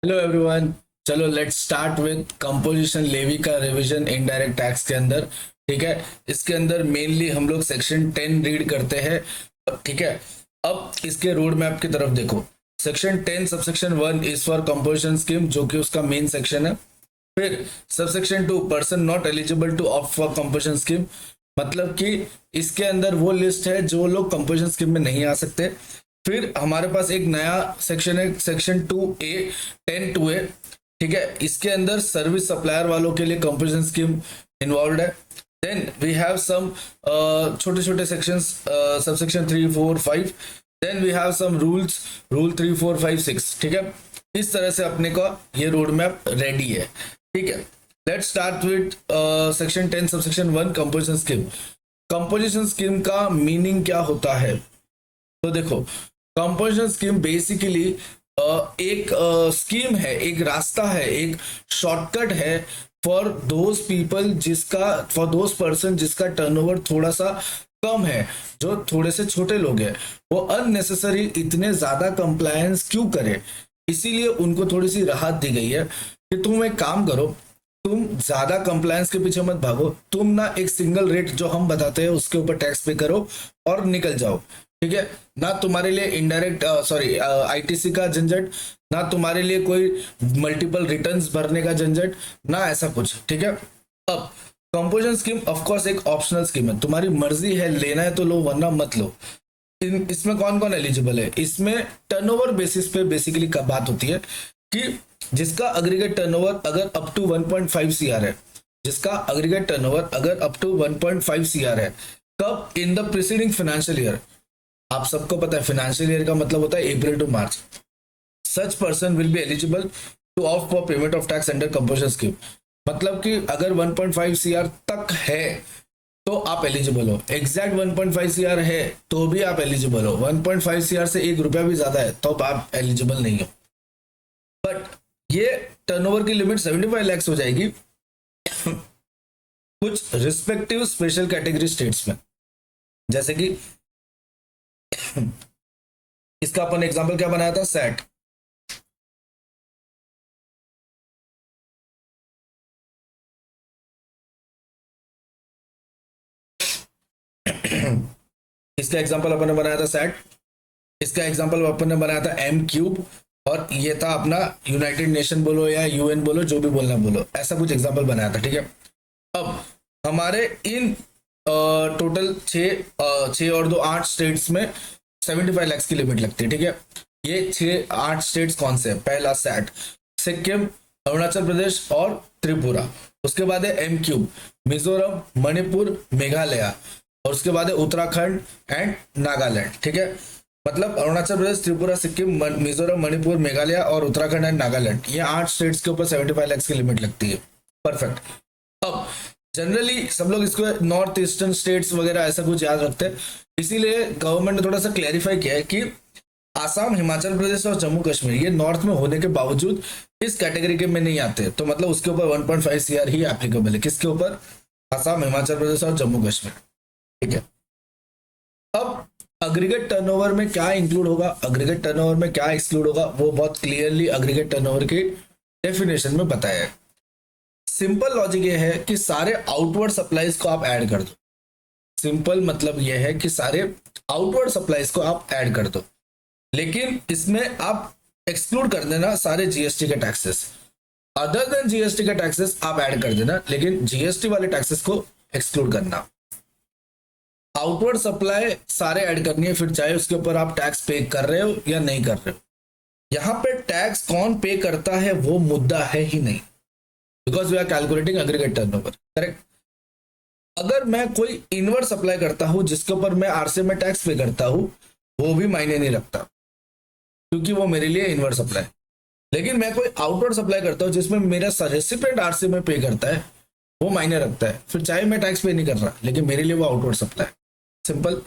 Hello everyone. चलो let's start with composition levy का revision indirect tax के अंदर। ठीक है, इसके अंदर मेनली हम लोग सेक्शन 10 रीड करते हैं। ठीक है, अब इसके रोड मैप की तरफ देखो। Section 10 subsection 1 is for composition scheme, जो कि उसका मेन सेक्शन है। फिर subsection 2 person not eligible to opt for composition scheme, मतलब कि इसके अंदर वो लिस्ट है जो लोग कंपोजिशन स्कीम में नहीं आ सकते। फिर हमारे पास एक नया सेक्शन है, सेक्शन 2A 10(2)A। ठीक है, इसके अंदर सर्विस सप्लायर वालों के लिए कंपोजिशन स्कीम इन्वॉल्व है। देन वी हैव सम छोटे छोटे sections, subsection 3 4 5। Then we have some rules, rule 3 4 5 6। ठीक है, इस तरह से अपने का ये रोड मैप रेडी है। ठीक है, let's start with section 10 subsection 1 composition scheme. Composition scheme का मीनिंग क्या होता है? तो देखो, कंपोजिशन स्कीम बेसिकली एक स्कीम है, एक रास्ता है, एक शॉर्टकट है for those people for those person जिसका टर्नओवर थोड़ा सा कम है, जो थोड़े से छोटे लोग हैं। वो अननेसेसरी इतने ज्यादा कंप्लायंस क्यों करे, इसीलिए उनको थोड़ी सी राहत दी गई है कि तुम एक काम करो, तुम ज्यादा कंप्लायंस के पीछे मत भागो, तुम ना एक सिंगल रेट जो हम बताते हैं उसके ऊपर टैक्स पे करो और निकल जाओ। ठीक है, ना तुम्हारे लिए इनडायरेक्ट आईटीसी का झंझट, ना तुम्हारे लिए कोई मल्टीपल रिटर्न्स भरने का झंझट, ना ऐसा कुछ। ठीक है, अब कंपोजिशन स्कीम ऑफ कोर्स एक ऑप्शनल स्कीम है, तुम्हारी मर्जी है, लेना है तो लो वरना मत लो। इसमें कौन कौन एलिजिबल है? इसमें टर्नओवर बेसिस पे बेसिकली बात होती है कि जिसका अग्रीगेट टर्नओवर अगर अप टू 1.5 सीआर है, जिसका अग्रीगेट टर्नओवर अगर अप टू 1.5 सीआर है, कब? In the preceding financial year. आप सबको पता है फाइनेंशियल ईयर का मतलब होता है April to March. Such person will be eligible to opt for payment of tax under composition scheme. मतलब कि अगर 1.5 सीआर तक है तो आप एलिजिबल हो, एग्जैक्ट 1.5 सीआर है तो भी आप एलिजिबल हो, 1.5 सीआर से 1 रुपया भी ज्यादा है तो आप एलिजिबल नहीं हो। बट ये टर्नओवर की लिमिट 75 लाख हो जाएगी कुछ रिस्पेक्टिव स्पेशल कैटेगरी स्टेट्स में। जैसे कि इसका अपन एग्जांपल क्या बनाया था? सेट। इसका एग्जांपल अपन ने बनाया था सेट, इसका एग्जांपल अपन ने बनाया था एम क्यूब, और ये था अपना यूनाइटेड नेशन बोलो या यूएन बोलो, जो भी बोलना बोलो, ऐसा कुछ एग्जांपल बनाया था। ठीक है, अब हमारे इन टोटल 6 और 2 8 स्टेट्स में 75 लाख की लिमिट लगती है। ठीक है, ये 6 8 स्टेट्स कौन से हैं? पहला सेट, सिक्किम, अरुणाचल प्रदेश और त्रिपुरा। उसके बाद है एम क्यूब, मिजोरम, मणिपुर, मेघालय, और उसके बाद है उत्तराखंड एंड नागालैंड। ठीक है, मतलब अरुणाचल प्रदेश, त्रिपुरा, सिक्किम, मिजोरम, मणिपुर, मेघालय और उत्तराखंड एंड नागालैंड, ये 8 स्टेट्स के ऊपर 75 लाख की लिमिट लगती है। परफेक्ट। अब जनरली सब लोग इसको नॉर्थ ईस्टर्न स्टेट्स वगैरह ऐसा कुछ याद रखते हैं, इसीलिए गवर्नमेंट ने थोड़ा सा क्लैरिफाई किया है कि आसाम, हिमाचल प्रदेश और जम्मू कश्मीर ये नॉर्थ में होने के बावजूद इस कैटेगरी के में नहीं आते, तो मतलब उसके ऊपर 1.5 सीआर ही एप्लीकेबल है। किसके ऊपर? आसाम, हिमाचल प्रदेश और जम्मू कश्मीर। ठीक है, अब अग्रीगेट टर्नओवर में क्या इंक्लूड होगा, अग्रीगेट टर्नओवर में क्या एक्सक्लूड होगा, वो बहुत क्लियरली अग्रीगेट टर्नओवर की डेफिनेशन में बताया है। सिंपल लॉजिक ये है कि सारे आउटवर्ड सप्लाईज को आप ऐड कर दो। सिंपल मतलब ये है कि सारे आउटवर्ड सप्लाईज को आप ऐड कर दो, लेकिन इसमें आप एक्सक्लूड कर देना सारे जीएसटी के टैक्सेस। अदर देन जीएसटी के टैक्सेस आप ऐड कर देना, लेकिन जीएसटी वाले टैक्सेस को एक्सक्लूड करना। आउटवर्ड सप्लाई सारे ऐड करनी है, फिर चाहे उसके ऊपर आप टैक्स पे कर रहे हो या नहीं कर रहे हो। यहां पे टैक्स कौन पे करता है वो मुद्दा है ही नहीं, because we are calculating aggregate turnover. Correct. अगर मैं कोई इनवर्ड सप्लाई करता हूं जिसके ऊपर मैं आरसी में टैक्स पे करता हूं, वो भी मायने नहीं रखता, क्योंकि वो मेरे लिए इनवर्ड सप्लाई। लेकिन मैं कोई आउटवर्ड सप्लाई करता हूं जिसमें मेरा रेसिपिएंट आरसी में पे करता है, वो मायने रखता है, फिर चाहे मैं टैक्स पे नहीं कर रहा, लेकिन मेरे लिए वो outward supply. Simple.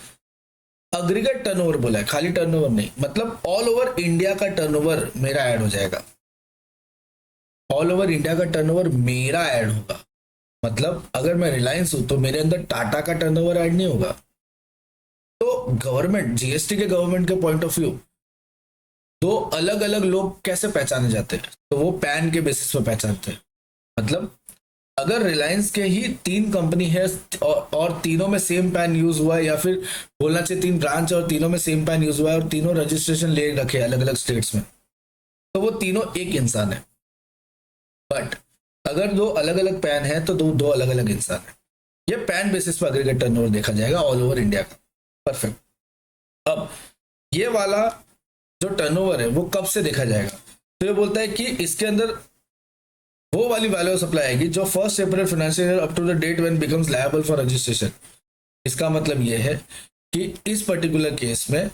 Aggregate turnover बोला है, खाली टर्नओवर नहीं, मतलब ऑल ओवर इंडिया का टर्नओवर मेरा ऐड हो जाएगा। ऑल ओवर इंडिया का टर्नओवर मेरा ऐड होगा, मतलब अगर मैं रिलायंस हूं तो मेरे अंदर टाटा का टर्नओवर ऐड नहीं होगा। तो गवर्नमेंट, जीएसटी के गवर्नमेंट के पॉइंट ऑफ व्यू, दो अलग अलग लोग कैसे पहचाने जाते हैं? तो वो पैन के बेसिस पे पहचानते हैं। मतलब अगर रिलायंस के ही 3 कंपनी है और तीनों में सेम पैन यूज हुआ है, या फिर बोलना चाहिए 3 ब्रांच और तीनों में सेम पैन यूज हुआ है और तीनों रजिस्ट्रेशन ले रखे अलग अलग स्टेट्स में, तो वो तीनों एक इंसान है। बट अगर दो अलग अलग पैन है तो दो अलग अलग इंसान है। ये पैन बेसिस पर एग्रीगेट टर्नओवर देखा जाएगा ऑल ओवर इंडिया का। परफेक्ट। अब ये वाला जो टर्नओवर है वो कब से देखा जाएगा? तो ये बोलता है कि इसके अंदर वो वाली वैल्यू ऑफ सप्लाई आएगी जो 1 April financial year up to the date when becomes liable for registration. इसका मतलब ये है कि इस पर्टिकुलर केस में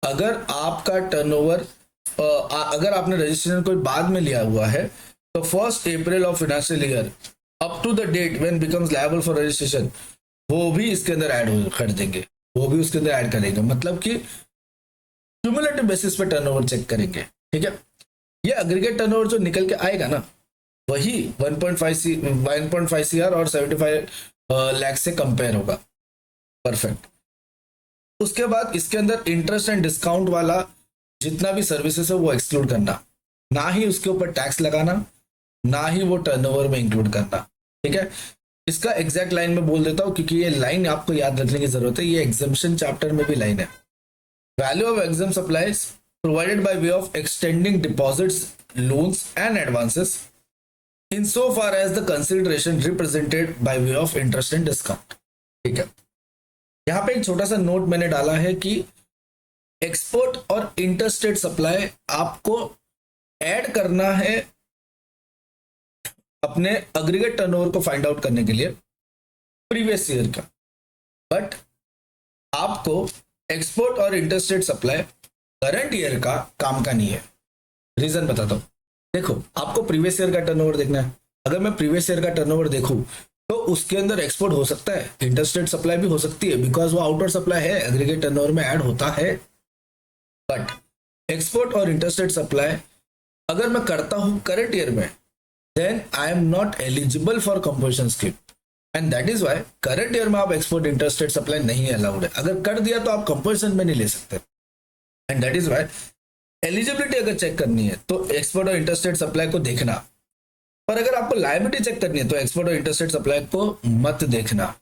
अगर आपका टर्नओवर अगर आपने रजिस्ट्रेशन कोई बाद में लिया हुआ है तो 1 April of financial year up to the date when becomes liable for registration वो भी इसके अंदर ऐड कर देंगे, वो भी उसके अंदर ऐड करेंगे। मतलब कि क्यूमुलेटिव बेसिस पे टर्नओवर चेक करेंगे। ठीक है, ये एग्रीगेट टर्नओवर जो निकल के आएगा ना वही 1.5 CR और 75 लाख से कंपेयर होगा। परफेक्ट। उसके बाद इसके अंदर इंटरेस्ट एंड डिस्काउंट वाला जितना भी सर्विसेज है वो एक्सक्लूड करना, ना ही उसके ऊपर टैक्स लगाना, ना ही वो टर्नओवर में इंक्लूड करना। ठीक है, इसका एग्जैक्ट लाइन में बोल देता हूँ क्योंकि ये लाइन आपको याद रखने की जरूरत है, ये एग्जम्पशन चैप्टर में भी लाइन है। Value of exempt supplies provided by way of extending deposits, loans and advances in so far as the consideration represented by way of interest and discount. ठीक है, यहाँ पे एक छोटा सा नोट मैंने डाला है कि एक्सपोर्ट और इंटरस्टेट सप्लाई आपको ऐड करना है अपने एग्रीगेट टर्नओवर को फाइंड आउट करने के लिए प्रीवियस ईयर का। बट आपको एक्सपोर्ट और इंटरस्टेट सप्लाई करंट ईयर का काम का नहीं है। रीजन बताता हूं। देखो, आपको प्रीवियस ईयर का टर्नओवर देखना है। अगर मैं प्रीवियस ईयर का टर्नओवर देखूं तो उसके अंदर एक्सपोर्ट हो सकता है, इंटरस्टेट सप्लाई भी हो सकती है, बिकॉज वो आउटर सप्लाई है, एग्रीगेट टर्नओवर में ऐड होता है। बट एक्सपोर्ट और इंटरस्टेट सप्लाई अगर मैं करता हूं करंट ईयर में, then I am not eligible for composition scheme, and that is why current year में आप एक्सपोर्ट इंटरस्टेट सप्लाई नहीं अलाउड है। अगर कर दिया तो आप कंपोजिशन में नहीं ले सकते, and that is why eligibility अगर चेक करनी है तो एक्सपोर्ट और इंटरस्टेट सप्लाई को देखना, पर अगर आपको लायबिलिटी चेक करनी है तो एक्सपोर्ट और इंटरस्टेट सप्लाई को मत देखना।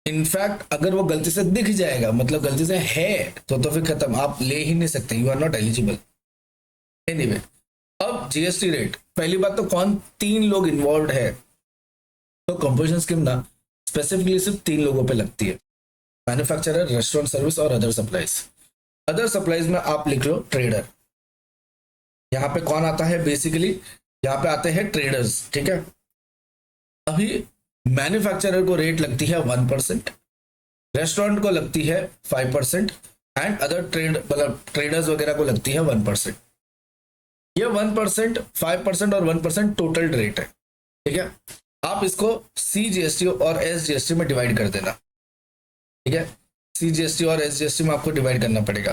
इनफैक्ट अगर वो गलती से दिख जाएगा, मतलब गलती से है, तो फिर खत्म, आप ले ही नहीं सकते, you are not eligible. Anyway, अब जीएसटी रेट, पहली बात तो कौन 3 लोग इन्वॉल्व है? तो कंपोजिशन स्कीम ना स्पेसिफिकली सिर्फ 3 लोगों पे लगती है, मैन्युफैक्चरर, रेस्टोरेंट सर्विस और अदर सप्लाईज। अदर सप्लाईज में आप लिख लो ट्रेडर। यहाँ पे कौन आता है? बेसिकली यहाँ पे आते हैं ट्रेडर्स। ठीक है, अभी मैन्युफैक्चरर को रेट लगती है 1%, रेस्टोरेंट को लगती है 5% एंड अदर मतलब ट्रेडर्स वगैरह को लगती है 1%। ये 1%, 5% और 1% टोटल रेट है। ठीक है, आप इसको CGST और SGST में डिवाइड कर देना। ठीक है, CGST और SGST में आपको डिवाइड करना पड़ेगा।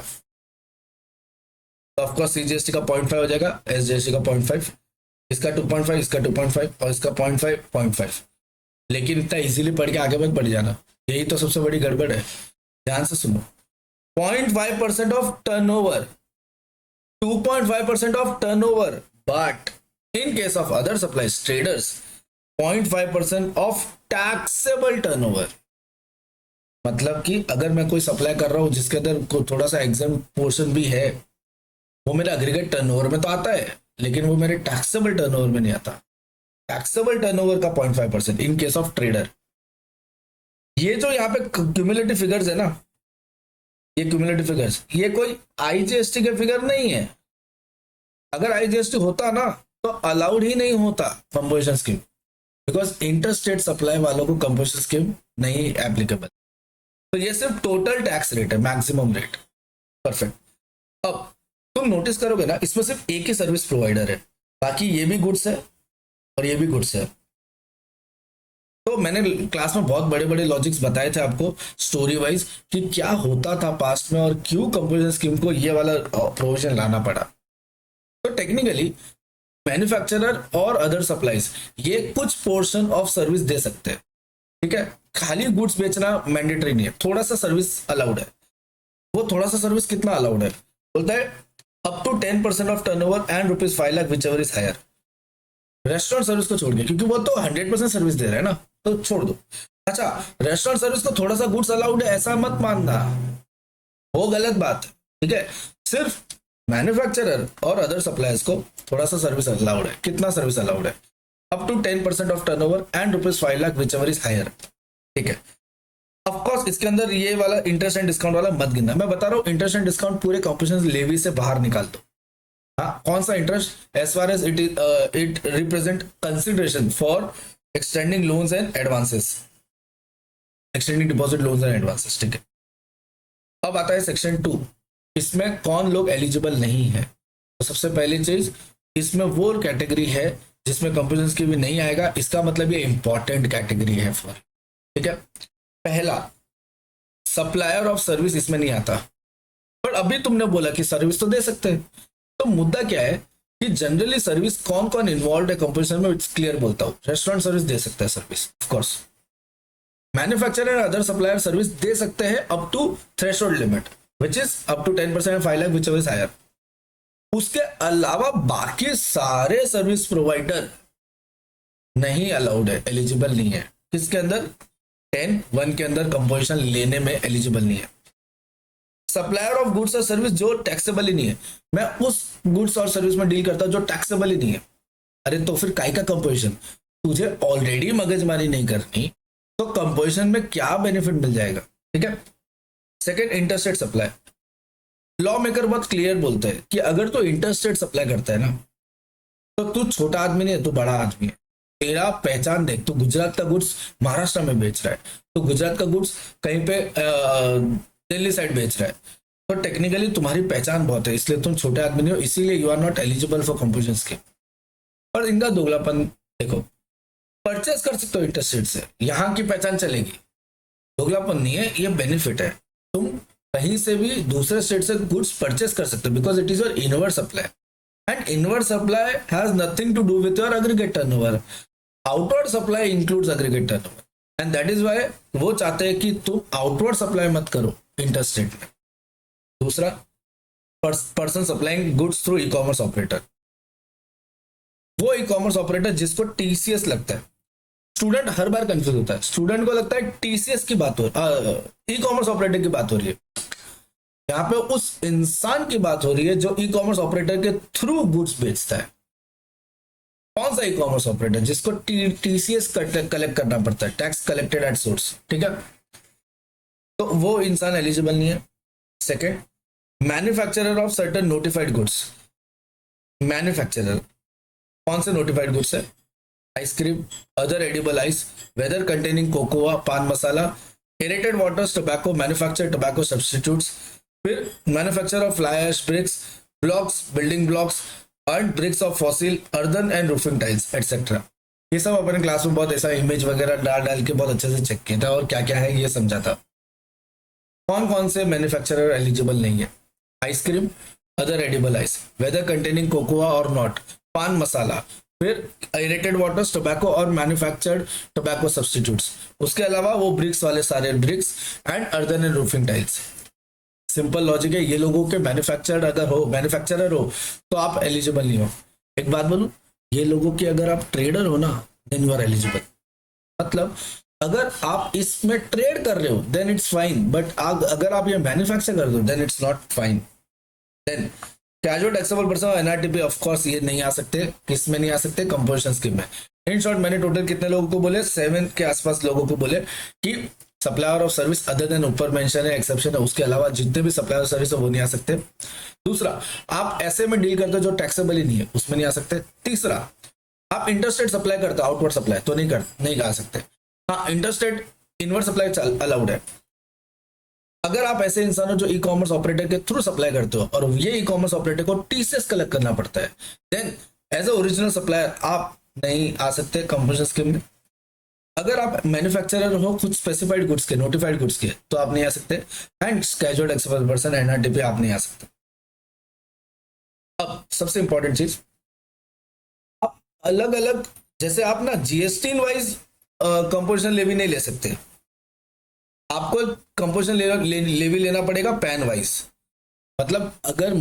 तो ऑफकोर्स CGST का 0.5 हो जाएगा, SGST का 0.5, इसका 2.5, इसका 2.5 और इसका 0.5, 0.5। लेकिन इतना इजीली पढ़ के आगे मत बढ़ जाना, यही तो सबसे बड़ी गड़बड़ है। ध्यान से सुनो, 0.5% of turnover, 2.5% of turnover, but in case of other supplies traders 0.5% of taxable turnover. मतलब कि अगर मैं कोई सप्लाई कर रहा हूं जिसके अंदर थोड़ा सा एग्जाम पोर्शन भी है, वो मेरा एग्रीगेट टर्नओवर में तो आता है लेकिन वो मेरे टैक्सेबल टर्नओवर में नहीं आता। टैक्सेबल टर्नओवर का 0.5% इन केस ऑफ ट्रेडर। ये जो यहाँ पे क्यूमुलेटिव फिगर्स है ना, ये क्यूमुलेटिव फिगर्स, ये कोई IGST के फिगर नहीं है। अगर IGST होता ना तो अलाउड ही नहीं होता composition scheme, because interstate supply वालों को कंपोजिशन स्कीम नहीं एप्लीकेबल। तो ये सिर्फ टोटल टैक्स रेट है, मैक्सिमम रेट। परफेक्ट। अब तुम नोटिस करोगे ना, इसमें सिर्फ एक ही सर्विस प्रोवाइडर है, बाकी ये भी गुड्स है और ये भी गुड्स है। तो मैंने क्लास में बहुत बड़े बड़े लॉजिक्स बताए थे आपको स्टोरी वाइज कि क्या होता था पास्ट में और क्यों कंपोजिशन स्कीम को ये वाला प्रोविजन लाना पड़ा। तो टेक्निकली मैन्युफैक्चरर और अदर सप्लाईज ये कुछ पोर्शन ऑफ सर्विस दे सकते हैं। ठीक है, खाली गुड्स बेचना मैंडेटरी नहीं है, थोड़ा सा सर्विस अलाउड है। वो थोड़ा सा सर्विस कितना अलाउड है? बोलता है up to 10% of turnover and ₹5 lakh whichever is higher. Restaurant service को छोड़ के, क्योंकि वो तो 100% सर्विस दे रहे हैं ना, तो छोड़ दो। अच्छा, रेस्टोरेंट सर्विस को थोड़ा सा गुड्स अलाउड है ऐसा मत मानना, वो गलत बात है, ठीक है। सिर्फ मैन्युफैक्चरर और अदर सप्लायर्स को थोड़ा सा सर्विस अलाउड है। कितना सर्विस अलाउड है? Up to 10% of turnover and ₹5 lakh whichever is higher, ठीक है। ऑफकोर्स इसके अंदर ये वाला इंटरेस्ट एंड डिस्काउंट वाला मत गिनना, मैं बता रहा हूँ इंटरेस्ट एंड डिस्काउंट पूरे कॉम्पिटिशन लेवी से बाहर निकाल दो। हाँ, कौन सा interest? As far as it represent consideration for extending loans and advances, extending deposit loans and advances, ठीक है। अब आता है सेक्शन 2, इसमें कौन लोग एलिजिबल नहीं है। तो सबसे पहली चीज, इसमें वो कैटेगरी है जिसमें कंपटीशन की भी नहीं आएगा, इसका मतलब ये इंपॉर्टेंट कैटेगरी है फॉर, ठीक है। पहला, सप्लायर ऑफ सर्विस इसमें नहीं आता, पर अभी तुमने बोला कि सर्विस तो दे सकते हैं, तो मुद्दा क्या है कि जनरली सर्विस कौन कौन इन्वॉल्व है कंपटीशन में, इट्स क्लियर बोलता हूँ। रेस्टोरेंट सर्विस दे सकता है service, of course. Manufacturer and other supplier service दे सकते हैं up to threshold limit which is up to 10% 5 lakh whichever is higher. उसके अलावा बाकी सारे सर्विस प्रोवाइडर नहीं अलाउड है, एलिजिबल नहीं है। किसके अंदर? 10(1) के अंदर कंपोजिशन लेने में एलिजिबल नहीं है। सप्लायर ऑफ गुड्स और सर्विस जो टैक्सेबल ही नहीं है, मैं उस गुड्स और सर्विस में डील करता हूं जो टैक्सेबल ही नहीं है। अरे तो फिर काय का कंपोजिशन? तुझे ऑलरेडी मगजमारी नहीं करनी तो कंपोजिशन में क्या बेनिफिट मिल जाएगा, ठीक है। Second, interstate supply. Law maker बहुत क्लियर बोलते हैं कि अगर तू इंटरस्टेट सप्लाई करता है ना, तो तू छोटा आदमी नहीं है, तू बड़ा आदमी है। तेरा पहचान देख, तू गुजरात का गुड्स महाराष्ट्र में बेच रहा है, तो गुजरात का गुड्स कहीं पे दिल्ली साइड बेच रहा है, तो टेक्निकली तुम्हारी पहचान बहुत है, इसलिए तुम छोटे आदमी नहीं हो, इसीलिए you are not eligible for composition scheme. और इनका दोगलापन देखो, परचेस कर सकते हो इंटरस्टेट से, यहाँ की पहचान चलेगी, दोगलापन नहीं है, ये बेनिफिट है। तुम कहीं से भी दूसरे स्टेट से गुड्स परचेस कर सकते हो because it is your inward supply, and inward supply has nothing to do with your aggregate turnover. Outward supply includes aggregate turnover, and that is why वो चाहते हैं कि तुम आउटवर्ड सप्लाई मत करो इंटरस्टेट में। दूसरा, पर्सन सप्लाइंग गुड्स थ्रू ई commerce operator, वो ई कॉमर्स ऑपरेटर जिसको टीसीएस लगता है। स्टूडेंट हर बार कंफ्यूज होता है, स्टूडेंट को लगता है टीसीएस की बात हो, ई कॉमर्स ऑपरेटर की बात हो रही है। यहाँ पे उस इंसान की बात हो रही है जो ई कॉमर्स ऑपरेटर के थ्रू गुड्स बेचता है। कौन सा ई कॉमर्स ऑपरेटर? जिसको टीसीएस कलेक्ट करना पड़ता है, टैक्स कलेक्टेड एट सोर्स, ठीक है, तो वो इंसान एलिजिबल नहीं है। Second, manufacturer of certain notified goods. Manufacturer कौन से नोटिफाइड गुड्स है? Ice cream, other edible ice, whether containing cocoa, pan masala, aerated waters, tobacco, manufacture tobacco substitutes, फिर manufacture of fly ash bricks, blocks, building blocks, earn bricks of fossil, earthen and roofing tiles et cetera. ये सब अपने class में बहुत ऐसा image वगैरह डाल के बहुत अच्छे से चेक किया था और क्या क्या है ये समझा था। कौन कौन से मैन्युफैक्चरर एलिजिबल नहीं है? Ice cream, other edible ice, whether containing cocoa और नॉट, पान मसाला, फिर एरेटेड वाटर्स, टोबैको और मैन्युफैक्चर्ड टोबैको सब्सटीट्यूट्स। उसके अलावा वो ब्रिक्स वाले सारे bricks and earthen and roofing tiles. Simple logic है, ये लोगों के मैन्युफैक्चरर हो तो आप एलिजिबल नहीं हो। एक बात बोलूं, ये लोगों की अगर आप ट्रेडर हो ना देन यू आर एलिजिबल। मतलब अगर आप इसमें ट्रेड कर रहे हो देन इट्स फाइन, बट अगर आप ये मैन्युफैक्चर कर दो then it's not fine. Then casual taxable person और एनआरटीपी ऑफ कोर्स ये नहीं आ सकते, किसमें नहीं आ सकते? कंपोजिशन स्कीम में। इन शॉर्ट मैंने टोटल कितने लोगों को बोले? 7 के आसपास लोगों को बोले कि supplier of service other than ऊपर मेंशन है, एक्सेप्शन है, उसके अलावा जितने भी सप्लायर ऑफ सर्विस है वो नहीं आ सकते। दूसरा, आप ऐसे में डील करते हो जो टैक्सेबल ही नहीं है, उसमें नहीं आ सकते। तीसरा, आप इंटरस्टेट सप्लाई करते हो, आउटवर्ड सप्लाई तो नहीं आ सकते। हाँ, इंटरस्टेट इनवर्ड सप्लाई अलाउड है। अगर आप ऐसे इंसान हो जो ई कॉमर्स ऑपरेटर के थ्रू सप्लाई करते हो और ये ई कॉमर्स ऑपरेटर को टीसीएस कलेक्ट करना पड़ता है, then as a original supplier आप नहीं आ सकते कंपोजिशन स्कीम में। अगर आप मैन्युफैक्चरर हो कुछ स्पेसिफाइड गुड्स के, नोटिफाइड गुड्स के, तो आप नहीं आ सकते। And casual taxable person NRTP आप नहीं आ सकते। अब सबसे इंपॉर्टेंट चीज, आप अलग अलग, जैसे आप ना जीएसटी वाइज कंपोजिशन लेवी नहीं ले सकते, आपको कंपोजिशन लेवी लेना पड़ेगा पैन वाइज। मतलब अगर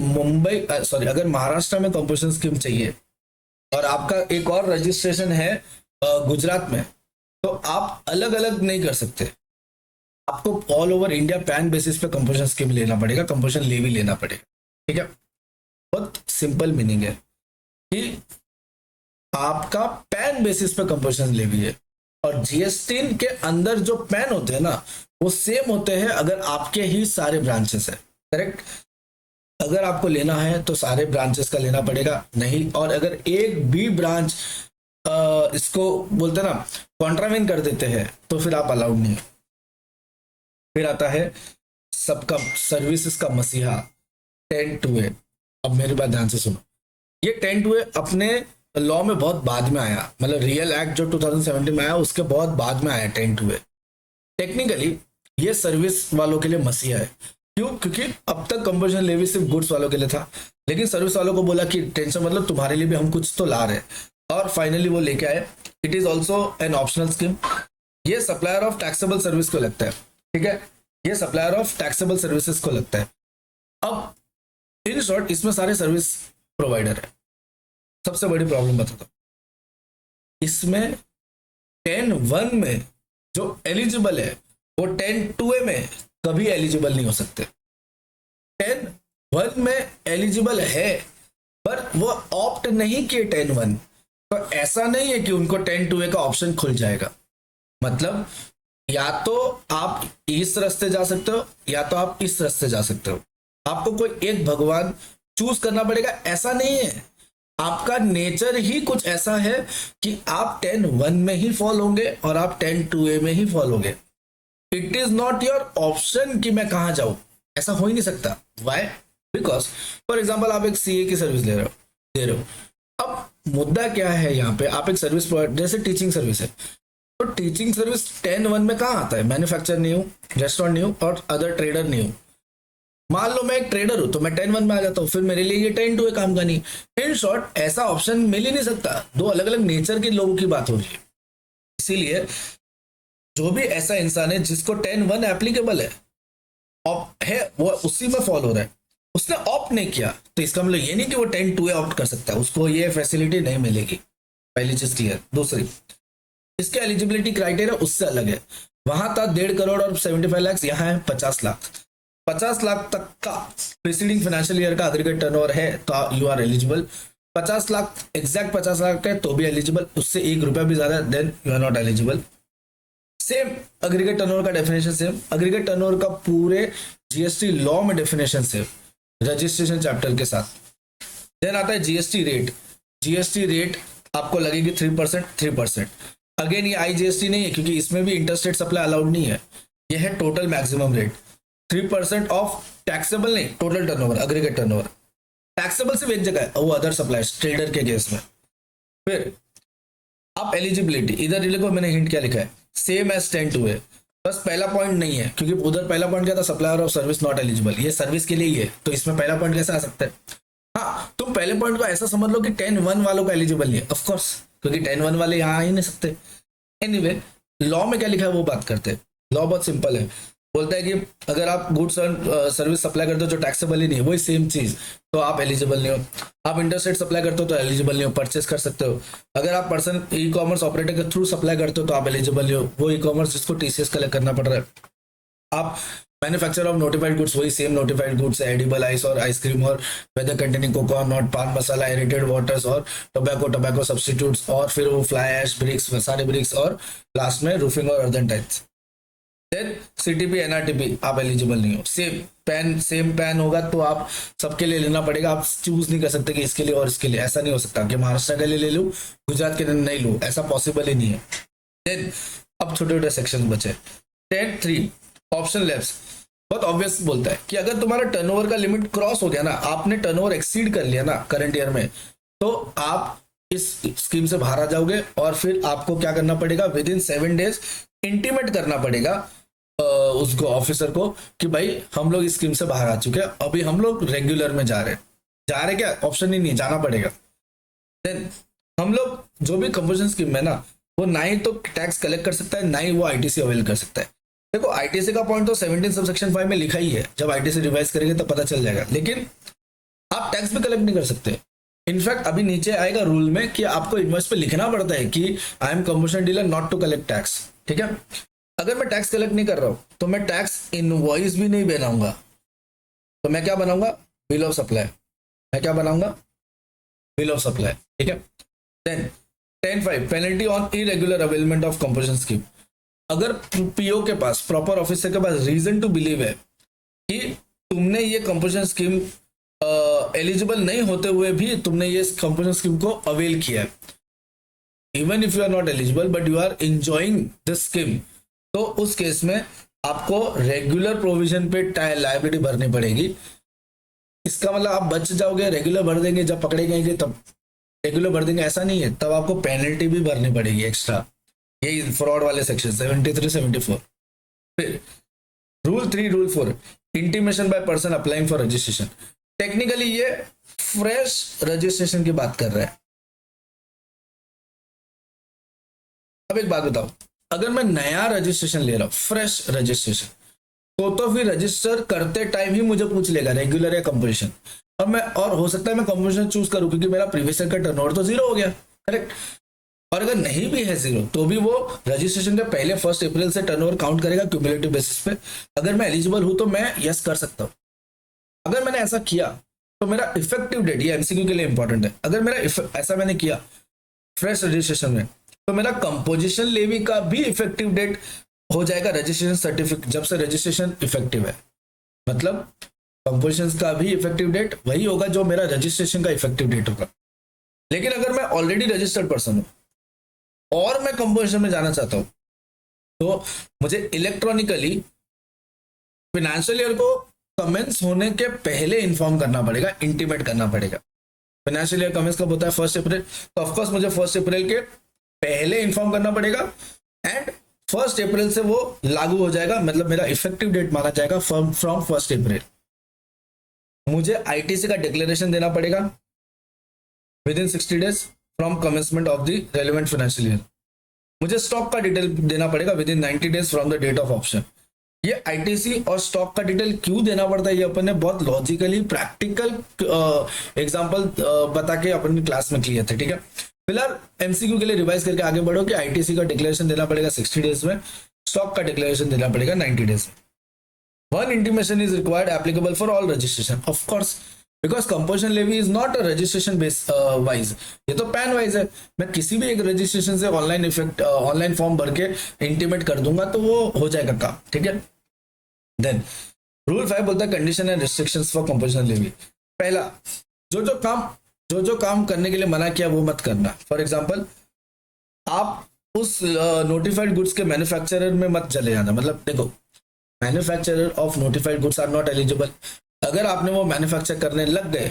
अगर महाराष्ट्र में कंपोजिशन स्कीम चाहिए और आपका एक और रजिस्ट्रेशन है गुजरात में, तो आप अलग अलग नहीं कर सकते। आपको all over India pan basis पे कंपोजिशन स्कीम लेना पड़ेगा, कंपोजिशन लेवी लेना पड़ेगा। ठीक है, बहुत सिंपल मीनिंग है कि आपका पैन बेसिस पे कंपोजिशन लेवी है, और जीएसटी के अंदर जो पैन होते हैं ना, वो सेम होते हैं अगर आपके ही सारे ब्रांचेस है। करेक्ट, अगर आपको लेना है तो सारे ब्रांचेस का लेना पड़ेगा, नहीं और अगर एक भी ब्रांच इसको बोलते हैं ना कॉन्ट्रावेन कर देते हैं तो फिर आप अलाउड नहीं। फिर आता है सबका सर्विसेज का मसीहा 10(2)A। अब मेरी बात ध्यान से सुनो, ये 10(2)A अपने लॉ में बहुत बाद में आया, मतलब रियल एक्ट जो 2017 में आया उसके बहुत बाद में आया 10(2)A। टेक्निकली ये सर्विस वालों के लिए मसीहा है। क्यों? क्योंकि अब तक कंपोजिशन लेवी सिर्फ गुड्स वालों के लिए था, लेकिन सर्विस वालों को बोला कि टेंशन मतलब तुम्हारे लिए भी हम कुछ तो ला रहे हैं, और फाइनली वो लेके आए। It is also an optional scheme. ये सप्लायर ऑफ टैक्सेबल सर्विस को लगता है। ठीक है, ये सप्लायर ऑफ टैक्सेबल सर्विसेज को लगता है। अब इन शॉर्ट इसमें सारे सर्विस प्रोवाइडर है। सबसे बड़ी प्रॉब्लम बताता हूं, इसमें 10(1) में जो एलिजिबल है वो 10(2)A में कभी एलिजिबल नहीं हो सकते। 10(1) में एलिजिबल है पर वो ऑप्ट नहीं किए 10(1), तो ऐसा नहीं है कि उनको 10(2)A का ऑप्शन खुल जाएगा। मतलब या तो आप इस रास्ते जा सकते हो या तो आप इस रास्ते जा सकते हो, आपको कोई एक भगवान चूज करना पड़ेगा, ऐसा नहीं है। आपका नेचर ही कुछ ऐसा है कि आप 10(1) में ही फॉल होंगे और आप 10(2)A में ही फॉल होंगे। It is not your option कि मैं कहां जाऊं, ऐसा हो ही नहीं सकता। वाई? बिकॉज फॉर एग्जाम्पल आप एक सीए की सर्विस दे रहे हो। अब मुद्दा क्या है यहाँ पे, आप एक सर्विस प्रोवाइड, जैसे टीचिंग सर्विस है, तो टीचिंग सर्विस 10(1) में कहाँ आता है? मैन्युफैक्चर नहीं हूँ, रेस्टोरेंट नहीं हूँ और अदर ट्रेडर नहीं हूँ। मान लो मैं एक ट्रेडर हूं तो मैं 10(1) में आ जाता हूँ, फिर मेरे लिए ये 10(2)A काम का नहीं। इन शॉर्ट ऐसा ऑप्शन मिल ही नहीं सकता, दो अलग अलग नेचर के लोगों की बात हो रही है। इसीलिए जो भी ऐसा इंसान है जिसको 10(1) एप्लीकेबल है वो उसी में फॉलो हो रहा है, उसने ऑप्ट नहीं किया, तो इसका मतलब ये नहीं कि वो 10(2)A ऑप्ट कर सकता है, उसको ये फैसिलिटी नहीं मिलेगी। पहली चीज क्लियर। दूसरी, इसके एलिजिबिलिटी क्राइटेरिया उससे अलग है। वहां था 1.5 करोड़ और 75 लाख, यहाँ है 50 लाख। 50 लाख तक का प्रीसीडिंग फाइनेंशियल ईयर का एग्रीगेट टर्नओवर है तो you are eligible. 50 lakh exact 50 lakh है तो भी एलिजिबल, उससे 1 रुपया भी ज्यादा then you are not eligible. Same aggregate turnover का डेफिनेशन सेम, एग्रीगेट टर्नओवर का पूरे जीएसटी लॉ में डेफिनेशन सेम, रजिस्ट्रेशन चैप्टर के साथ। देन आता है जीएसटी रेट। जीएसटी रेट आपको लगेगी 3%। 3% अगेन ये आईजीएसटी नहीं है क्योंकि इसमें भी इंटरस्टेट सप्लाई अलाउड नहीं है, ये है total maximum rate. 3% of taxable नहीं, total turnover, aggregate turnover. Taxable सिर्फ एक जगह है, वो अदर सप्लायर्स ट्रेडर के केस में। फिर आप एलिजिबिलिटी इधर लिखो, मैंने हिंट क्या लिखा है, सेम एज 10(2)A। बस पहला पॉइंट नहीं है क्योंकि उधर पहला पॉइंट क्या था, supplier of service not eligible, ये सर्विस के लिए ही है, तो इसमें पहला पॉइंट कैसे आ सकता है? हाँ, तुम पहले पॉइंट को ऐसा समझ लो कि 10(1) वालों को एलिजिबल नहीं है, ऑफकोर्स, क्योंकि 10(1) वाले यहाँ आ ही नहीं सकते। एनीवे, लॉ में क्या लिखा है वो बात करते हैं। लॉ बहुत सिंपल है, बोलता है कि अगर आप गुड्स एंड सर्विस सप्लाई करते हो जो टैक्सेबल ही नहीं है, वही सेम चीज, तो आप एलिजिबल नहीं हो। आप इंटरस्टेट सप्लाई करते हो तो एलिजिबल नहीं हो, परचेस कर सकते हो। अगर आप पर्सन ई कॉमर्स ऑपरेटर के थ्रू सप्लाई करते हो तो आप एलिजिबल नहीं हो, वो ई कॉमर्स जिसको टीसीएस कलेक्ट करना पड़ रहा है। आप मैन्युफैक्चर ऑफ नोटिफाइड गुड्स, वही सेम नोटिफाइड गुड्स है, एडिबल आइस और आइसक्रीम और weather containing cocoa not, pan masala, एरिटेड waters और टोबैको सब्स्टिट्यूट्स, और फिर वो फ्लाई ऐश, ब्रिक्स, सारे ब्रिक्स, और लास्ट में रूफिंग और other types. Then CTP NRTP आप एलिजिबल नहीं हो। सेम पैन होगा तो आप सबके लिए लेना पड़ेगा, आप चूज नहीं कर सकते कि इसके लिए और इसके लिए, ऐसा नहीं हो सकता कि महाराष्ट्र के लिए ले लूं गुजरात के लिए नहीं लूं, ऐसा पॉसिबल ही नहीं है। देन अब छोटे छोटे सेक्शन बचे। 10(3) ऑप्शन लेफ्ट बहुत ऑब्वियस बोलता है कि अगर तुम्हारा टर्नओवर का लिमिट क्रॉस हो गया ना, आपने टर्नओवर एक्सीड कर लिया ना करंट ईयर में, तो आप इस स्कीम से बाहर आ जाओगे, और फिर आपको क्या करना पड़ेगा, विद इन 7 डेज इंटीमेट करना पड़ेगा उसको, ऑफिसर को, कि भाई हम लोग इस स्कीम से बाहर आ चुके हैं, अभी हम लोग रेगुलर में जा रहे क्या, ऑप्शन ही नहीं, जाना पड़ेगा। देन हम लोग जो भी कंपोजिशन स्कीम में ना, वो ना ही तो टैक्स कलेक्ट कर सकता है, ना ही वो आईटीसी अवेल कर सकता है। देखो आईटीसी का पॉइंट तो 17 सबसेक्शन 5 में लिखा ही है, जब आईटीसी रिवाइज करेंगे तो पता चल जाएगा, लेकिन आप टैक्स भी कलेक्ट नहीं कर सकते। इनफैक्ट अभी नीचे आएगा रूल में कि आपको इनवॉइस पे लिखना पड़ता है कि I am composition dealer not to collect tax, ठीक है। अगर मैं टैक्स कलेक्ट नहीं कर रहा हूं तो मैं टैक्स इनवॉइस भी नहीं बनाऊंगा, तो मैं क्या बनाऊंगा, बिल ऑफ सप्लाई। मैं क्या बनाऊंगा, बिल ऑफ सप्लाई, ठीक है। Then 10.5 penalty on irregular availment of composition scheme. अगर पीओ के पास, प्रॉपर ऑफिसर के पास रीजन टू बिलीव है कि तुमने ये कंपोजिशन स्कीम एलिजिबल नहीं होते हुए भी तुमने ये कंपोजिशन स्कीम को अवेल किया है, even if you are not eligible but you are enjoying this scheme, तो उस केस में आपको रेगुलर प्रोविजन पे लायबिलिटी भरनी पड़ेगी। इसका मतलब आप बच जाओगे, रेगुलर भर देंगे, जब पकड़े गए तब रेगुलर भर देंगे, ऐसा नहीं है, तब आपको पेनल्टी भी भरनी पड़ेगी एक्स्ट्रा। ये फ्रॉड वाले सेक्शन 73 74। फिर rule 3 rule 4 intimation by person applying for registration. Technically ये फ्रेश रजिस्ट्रेशन की बात कर रहा है। अब एक बात बताओ, अगर मैं नया रजिस्ट्रेशन ले रहा हूं, फ्रेश रजिस्ट्रेशन, तो फिर रजिस्टर करते टाइम ही मुझे पूछ लेगा रेगुलर या कंपोजिशन, और हो सकता है मैं कंपोजिशन चूज करूं क्योंकि मेरा प्रीवियस ईयर का टर्नओवर तो 0 हो गया, करेक्ट। और अगर नहीं भी है 0 तो भी वो रजिस्ट्रेशन के पहले 1 अप्रैल से टर्नओवर काउंट करेगा क्यूमुलेटिव बेसिस पे। अगर मैं एलिजिबल हूं तो मैं यस कर सकता हूं। अगर मैंने ऐसा किया तो मेरा इफेक्टिव डेट, ये एमसीक्यू के लिए इंपॉर्टेंट है, अगर मेरा ऐसा मैंने किया फ्रेश रजिस्ट्रेशन में, तो मेरा कंपोजिशन लेवी का भी इफेक्टिव डेट हो जाएगा रजिस्ट्रेशन सर्टिफिकेट, जब से रजिस्ट्रेशन इफेक्टिव है। मतलब कंपोजिशन का भी इफेक्टिव डेट वही होगा जो मेरा रजिस्ट्रेशन का इफेक्टिव डेट होगा। लेकिन अगर मैं ऑलरेडी रजिस्टर्ड पर्सन हूं और मैं कंपोजिशन में जाना चाहता हूं, तो मुझे इलेक्ट्रॉनिकली फाइनेंशियल ईयर को कमेंस होने के पहले इन्फॉर्म करना पड़ेगा, इंटीमेट करना पड़ेगा। फाइनेंशियल ईयर कमेंस कब होता है, 1 अप्रैल, तो ऑफकोर्स मुझे 1 अप्रैल के पहले इन्फॉर्म करना पड़ेगा, एंड 1 अप्रैल से वो लागू हो जाएगा, मतलब मेरा इफेक्टिव डेट माना जाएगा फ्रॉम 1 अप्रैल। मुझे आईटीसी का डिक्लेरेशन देना पड़ेगा within 60 days from commencement of the relevant financial year. मुझे स्टॉक का डिटेल देना पड़ेगा within 90 days from the date of option. ये आईटीसी और स्टॉक का डिटेल क्यों देना पड़ता है, ये अपन ने बहुत लॉजिकली प्रैक्टिकल एग्जांपल बता के अपन क्लास में किए थे, ठीक है। फिलहाल एमसीक्यू के लिए रिवाइज करके आगे बढ़ो कि आईटीसी का डिक्लेरेशन देना पड़ेगा 60 डेज में, स्टॉक का डिक्लेरेशन देना पड़ेगा 90 डेज में। One intimation is required applicable for all registration, of course, because composition levy is not a registration based wise, ये तो पैन वाइज है। मैं किसी भी एक रजिस्ट्रेशन से ऑनलाइन फॉर्म भर के इंटीमेट कर दूंगा तो वो हो जाएगा काम, ठीक है। देन रूल 5 बोलता है condition and restrictions for composition levy. पहला, जो काम करने के लिए मना किया वो मत करना। फॉर एग्जाम्पल, आप उस नोटिफाइड गुड्स के मैन्युफैक्चरर में मत चले जाना। मतलब देखो, manufacturer of notified goods are not eligible. अगर आपने वो मैन्युफैक्चर करने लग गए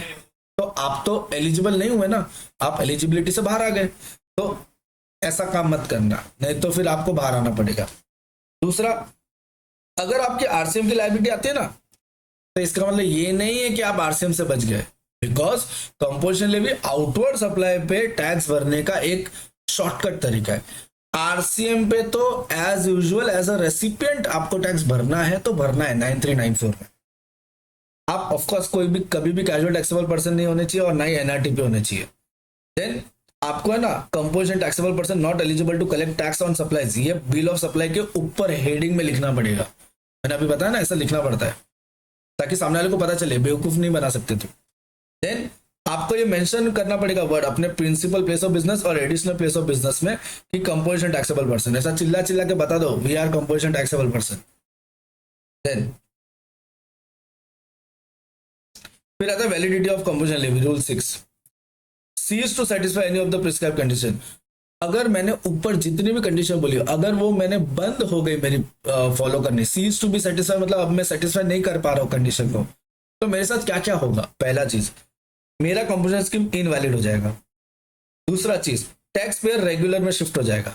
तो आप तो एलिजिबल नहीं हुए ना, आप एलिजिबिलिटी से बाहर आ गए, तो ऐसा काम मत करना, नहीं तो फिर आपको बाहर आना पड़ेगा। दूसरा, अगर आपकी आरसीएम की लायबिलिटी आती है ना, तो इसका मतलब ये नहीं है कि आप आरसीएम से बच गए, because composition levy outward supply पे टैक्स भरने का एक शॉर्टकट तरीका है। आरसीएम पे तो as usual as a recipient आपको टैक्स भरना है तो भरना है 9394 में। आप ऑफकोर्स कोई भी कभी भी कैजुअल टैक्सेबल पर्सन नहीं होने चाहिए और ना ही एनआरटी पे होने चाहिए। देन आपको है ना, composition taxable person not eligible to collect tax on supplies, ये बिल ऑफ सप्लाई के ऊपर हेडिंग में लिखना पड़ेगा। मैंने अभी बताया ना, ऐसा लिखना पड़ता है ताकि सामने वाले को पता चले, बेवकूफ नहीं बना सकते थे। देन आपको ये मेंशन करना पड़ेगा वर्ड अपने प्रिंसिपल प्लेस ऑफ बिजनेस और एडिशनल प्लेस ऑफ बिजनेस में कि कंपोजिशन टैक्सेबल पर्सन, ऐसा चिल्ला चिल्ला के बता दो we are composition taxable person. Then फिर आता है validity of composition levy. Rule 6, ceases to satisfy any of the prescribe condition. अगर मैंने ऊपर जितनी भी कंडीशन बोली, अगर वो मैंने बंद हो गई मेरी फॉलो करनी, सीज टू बी सेटिस्फाई मतलब अब मैं सेटिस्फाई नहीं कर पा रहा हूँ कंडीशन को, तो मेरे साथ क्या क्या होगा। पहला चीज, मेरा कंपोजिशन स्कीम इनवैलिड हो जाएगा। दूसरा चीज, टैक्स पेयर रेगुलर में शिफ्ट हो जाएगा।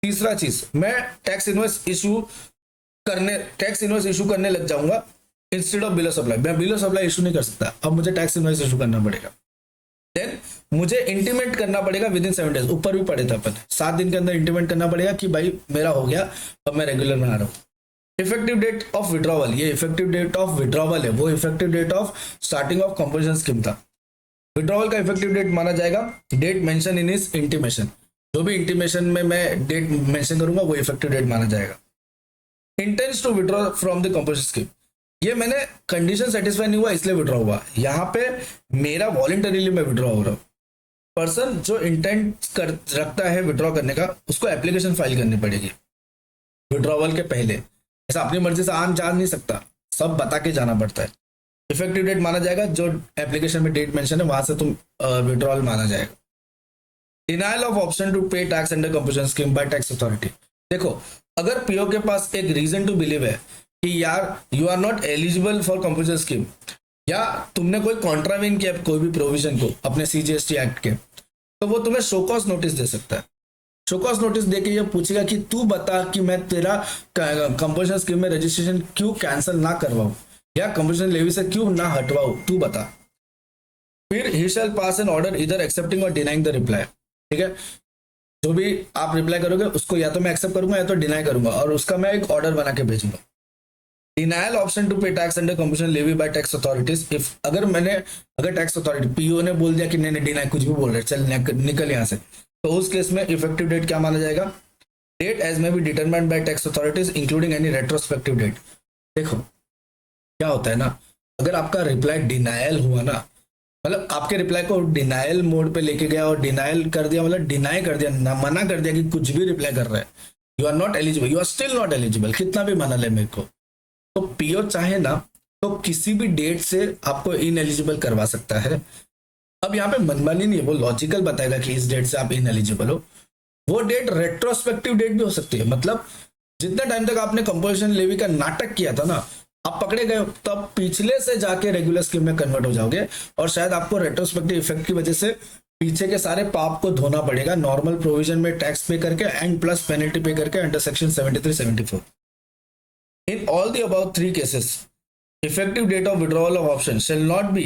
तीसरा चीज, मैं टैक्स इनवॉइस इशू करने लग जाऊंगा instead of bill of supply. मैं बिल ऑफ सप्लाई इशू नहीं कर सकता, अब मुझे टैक्स इनवॉइस इशू करना पड़ेगा। देन मुझे इंटीमेट करना पड़ेगा विद इन 7 डेज, ऊपर भी पड़े थे अपन 7 दिन के अंदर इंटीमेट करना पड़ेगा कि भाई मेरा हो गया, अब मैं रेगुलर में आ रहा हूँ, इफेक्टिव डेट ऑफ विड्रॉवल, ये इफेक्टिव डेट ऑफ विड्रॉवल है, वो effective date of starting of composition scheme था। विड्रॉवल का इफेक्टिव डेट माना जाएगा date mention in is intimation, जो भी इंटीमेशन में मैं डेट मेंशन करूंगा वो इफेक्टिव डेट माना जाएगा। Intends to withdraw from the composition scheme, ये मैंने कंडीशन सेटिस्फाई नहीं हुआ इसलिए विड्रॉ हुआ, यहाँ पे मेरा वॉलंटरीली मैं विड्रॉ हो रहा हूँ। पर्सन जो इंटेंट रखता है विड्रॉ करने का, उसको एप्लीकेशन फाइल करनी पड़ेगी विड्रॉवल के पहले, ऐसा अपनी मर्जी से आन जा नहीं सकता, सब बता के जाना पड़ता है। इफेक्टिव डेट माना जाएगा जो एप्लीकेशन में डेट मेंशन है वहां से तुम विड्रॉल माना जाएगा। Denial of option to pay tax under composition scheme bye tax authority, देखो अगर पीओ के पास एक रीजन टू बिलीव है कि यार you are not eligible for composition scheme, या तुमने कोई कॉन्ट्रावेन किया कोई भी प्रोविजन को अपने सीजीएसटी एक्ट के, तो वो तुम्हें शो कॉज नोटिस दे सकता है। शो कॉज नोटिस देके ये पूछेगा कि तू बता कि मैं तेरा कंपोजिशन स्कीम में रजिस्ट्रेशन क्यों कैंसिल ना करवाऊं या कंपोजिशन लेवी से क्यों ना हटवाऊं, तू बता। फिर ही शैल पास एन ऑर्डर इधर एक्सेप्टिंग और डिनाइंग द रिप्लाई, ठीक है, जो भी आप रिप्लाई करोगे उसको या तो मैं एक्सेप्ट करूंगा या तो डिनाई करूंगा, और उसका मैं एक ऑर्डर बना के भेजूंगा। Denial option to pay tax under composition levy by tax authorities, if अगर टैक्स अथॉरिटी पीओ ने बोल दिया कि नहीं डिनाई कुछ भी बोल रहे चल निकल यहाँ से, तो उस केस में इफेक्टिव डेट क्या माना जाएगा, date as may be determined by tax authorities including any retrospective date. देखो क्या होता है ना, अगर आपका रिप्लाई डिनायल हुआ ना, मतलब आपके रिप्लाई को डिनायल मोड पे लेके गया और डिनायल कर दिया, मतलब डिनाई कर दिया ना, मना कर दिया कि कुछ भी रिप्लाई कर रहा है, you are not eligible, you are still not eligible, कितना भी मना ले मेरे को, तो पीओ चाहे ना तो किसी भी डेट से आपको इनएलिजिबल करवा सकता है। अब यहाँ पे मनमानी नहीं है, वो लॉजिकल बताएगा कि इस डेट से आप इनएलिजिबल हो। वो डेट रेट्रोस्पेक्टिव डेट भी हो सकती है, मतलब जितने टाइम तक आपने कंपोजिशन लेवी का नाटक किया था ना, आप पकड़े गए तब पिछले से जाके रेगुलर स्कीम में कन्वर्ट हो जाओगे, और शायद आपको रेट्रोस्पेक्टिव इफेक्ट की वजह से पीछे के सारे पाप को धोना पड़ेगा नॉर्मल प्रोविजन में टैक्स पे करके एंड प्लस पेनल्टी पे करके under section 73-74। In all the above three cases, effective date of withdrawal of option shall not be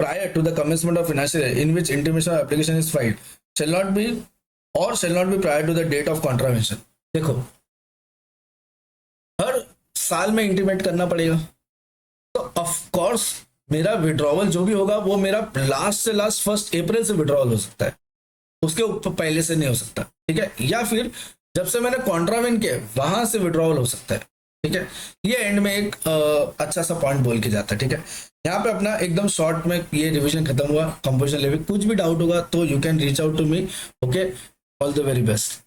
prior to the commencement of financial year in which intimation of application is filed, shall not be prior to the date of contravention। देखो हर साल में intimate करना पड़ेगा, तो of course मेरा withdrawal जो भी होगा वो मेरा लास्ट से लास्ट 1 अप्रैल से विड्रॉवल हो सकता है, उसके ऊपर पहले से नहीं हो सकता, ठीक है, या फिर जब से मैंने कॉन्ट्रावेन किया वहां से विड्रॉवल हो सकता है, ठीक है। ये एंड में एक अच्छा सा पॉइंट बोल के जाता है, ठीक है। यहाँ पे अपना एकदम शॉर्ट में ये रिवीजन खत्म हुआ कंपोजिशन लेवी। कुछ भी डाउट होगा तो you can reach out to me, okay, all the very best.